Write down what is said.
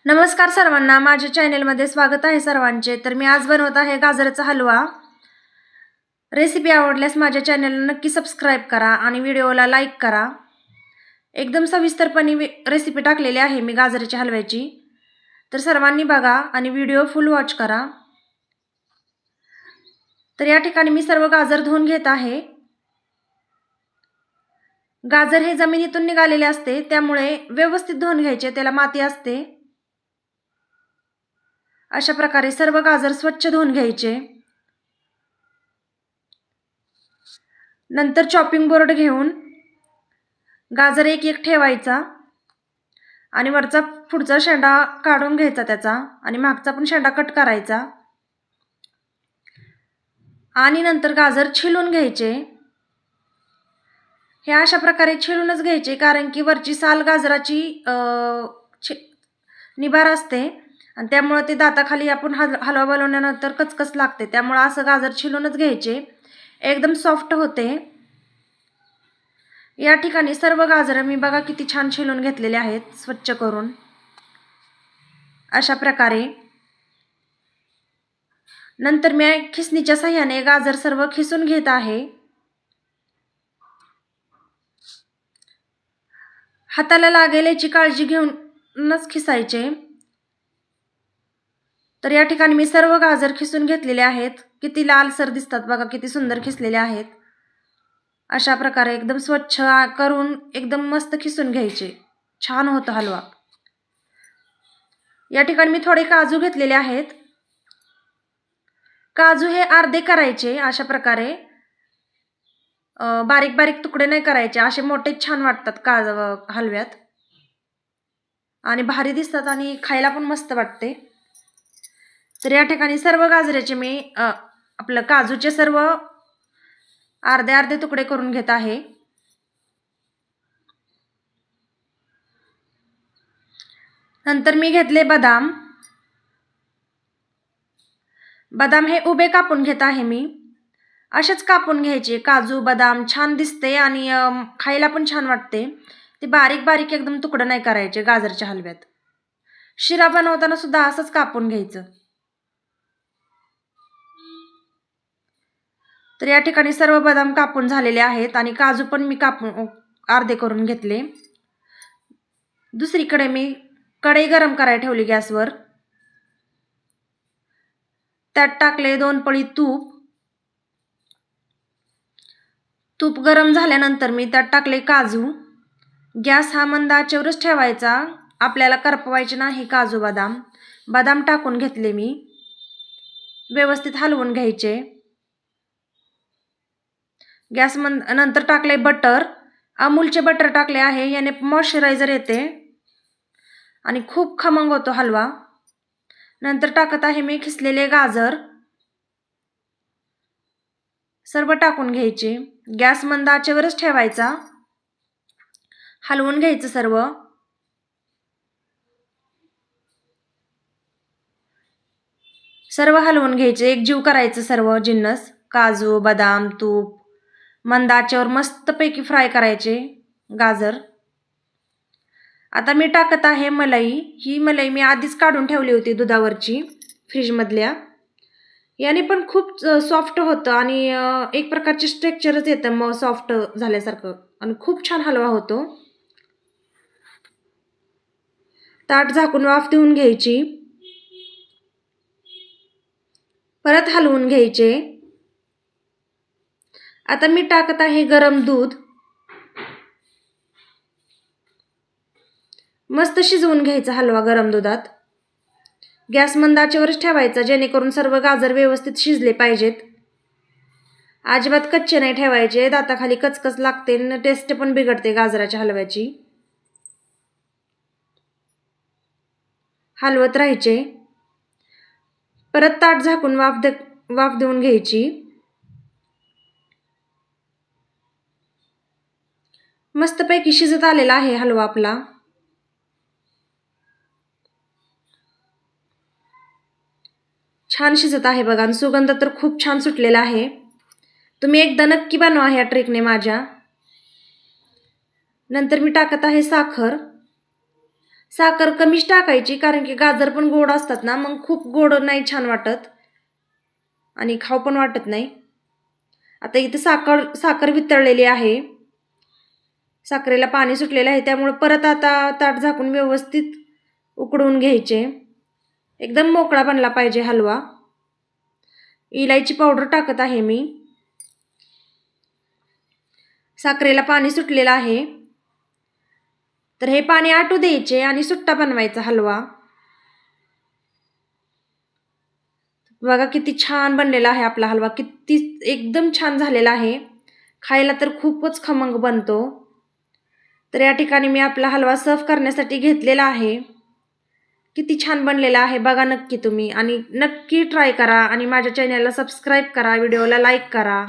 नमस्कार सर्वांना, माझ्या चॅनलमध्ये स्वागत आहे सर्वांचे। तर मी आज बनवत आहे गाजराचा हलवा। रेसिपी आवडल्यास माझ्या चॅनलला नक्की सबस्क्राइब करा आणि व्हिडिओला लाईक करा। एकदम सविस्तरपणे रेसिपी टाकलेली आहे मी गाजराच्या हलव्याची, तर सर्वांनी बघा आणि व्हिडिओ फुल वॉच करा। तर या ठिकाणी मी सर्व गाजर धुवून घेत आहे। गाजर हे जमिनीतून निघालेले असते, त्यामुळे व्यवस्थित धुवून घ्यायचे, त्याला माती असते। अशा प्रकारे सर्व गाजर स्वच्छ धुवून घ्यायचे। नंतर चॉपिंग बोर्ड घेऊन गाजर एक एक ठेवायचा आणि वरचा पुढचा शेंडा काढून घ्यायचा त्याचा आणि मागचा पण शेंडा कट करायचा आणि नंतर गाजर छिलून घ्यायचे। हे अशा प्रकारे छिलूनच घ्यायचे, कारण की वरची साल गाजराची निबार असते आणि त्यामुळे ते दाताखाली आपण हलवा बनवल्यानंतर कचकच लागते, त्यामुळे असं गाजर छिलूनच घ्यायचे, एकदम सॉफ्ट होते। या ठिकाणी सर्व गाजर मी बघा किती छान छिलून घेतलेले आहेत स्वच्छ करून। अशा प्रकारे नंतर मी खिसणीच्या सहाय्याने गाजर सर्व खिसून घेत आहे। हाताला लागेल याची काळजी घेऊनच खिसायचे। तर या ठिकाणी मी सर्व गाजर खिसून घेतलेले आहेत। किती लालसर दिसतात बघा, किती सुंदर खिसलेले आहेत। अशा प्रकारे एकदम स्वच्छ करून एकदम मस्त खिसून घ्यायचे, छान होतो हलवा। या ठिकाणी मी थोडे काजू घेतलेले आहेत। काजू हे अर्धे करायचे, अशा प्रकारे बारीक बारीक तुकडे नाही करायचे, असे मोठे छान वाटतात हलव्यात आणि भारी दिसतात आणि खायला पण मस्त वाटते। तर या ठिकाणी सर्व गाजराचे मी आपलं काजूचे सर्व अर्धे अर्धे तुकडे करून घेत आहे। नंतर मी घेतले बदाम। बदाम हे उभे कापून घेत आहे मी, असेच कापून घ्यायचे। काजू बदाम छान दिसते आणि खायला पण छान वाटते। ते बारीक बारीक एकदम तुकडे नाही करायचे गाजरच्या हलव्यात। शिरा बनवताना सुद्धा असंच कापून घ्यायचं। तर या ठिकाणी सर्व बदाम कापून झालेले आहेत आणि काजू पण मी कापून अर्धे करून घेतले। दुसरीकडे मी कढई गरम करायला ठेवली गॅसवर, त्यात टाकले 2 पळी तूप। तूप गरम झाल्यानंतर मी त्यात टाकले काजू। गॅस हा मंद आचेवरच ठेवायचा, आपल्याला करपवायचे नाही काजू बदाम। बदाम टाकून घेतले मी, व्यवस्थित हलवून घ्यायचे। गॅस नंतर टाकले बटर, अमूलचे बटर टाकले आहे, याने मॉइश्चरायझर येते आणि खूप खमंग होतो हलवा। नंतर टाकत आहे मी खिसलेले गाजर, सर्व टाकून घ्यायचे। गॅस मंद आचेवरच ठेवायचा, हलवून घ्यायचं सर्व। सर्व हलवून घ्यायचे, एकजीव करायचं सर्व जिन्नस, काजू बदाम तूप मंद आचेवर मस्तपैकी फ्राय करायचे गाजर। आता मी टाकत आहे मलाई। ही मलाई मी आधीच काढून ठेवली होती दुधावरची फ्रीजमधल्या, याने पण खूप सॉफ्ट होतं आणि एक प्रकारचे स्ट्रक्चरच येतं मग सॉफ्ट झाल्यासारखं आणि खूप छान हलवा होतो। ताट झाकून वाफ देऊन घ्यायची, परत हलवून घ्यायचे। आता मी टाकत आहे गरम दूध, मस्त शिजवून घ्यायचा हलवा गरम दुधात। गॅस मंद आचेवरच ठेवायचा, जेणेकरून सर्व गाजर व्यवस्थित शिजले पाहिजेत। अजिबात कच्चे नाही ठेवायचे, दाताखाली कचकच लागते आणि टेस्ट पण बिघडते गाजराच्या हलव्याची। हलवत राहायचे, परत ताट झाकून वाफ देऊन घ्यायची। मस्तपैकी शिजत आलेला आहे हलवा आपला। छान शिजत आहे बघा आणि सुगंध तर खूप छान सुटलेला आहे। तुम्ही एकदा नक्की बनवा ह्या ट्रिकने माझ्या। नंतर मी टाकत आहे साखर। साखर कमीच टाकायची, कारण की गाजर पण गोड असतात ना, मग खूप गोड नाही छान वाटत आणि खाऊ पण वाटत नाही. आता इथे साखर वितळलेली आहे. साखरेला पाणी सुटलेलं आहे, त्यामुळे परत आता ताट झाकून व्यवस्थित उकडवून घ्यायचे. एकदम मोकळा बनला पाहिजे हलवा. इलायची पावडर टाकत आहे मी. साखरेला पाणी सुटलेलं आहे, तर हे पाणी आटू द्यायचे आणि सुट्टा बनवायचा हलवा. बघा किती छान बनलेला आहे आपला हलवा, किती एकदम छान झालेला आहे. खायला तर खूपच खमंग बनतो. तर या ठिकाणी मी आपला हलवा सर्व करण्यासाठी घेतलेला आहे. किती छान बनलेला आहे बघा नक्की तुम्ही, आणि नक्की ट्राय करा आणि माझ्या चॅनलला सबस्क्राईब करा, व्हिडिओला लाईक करा.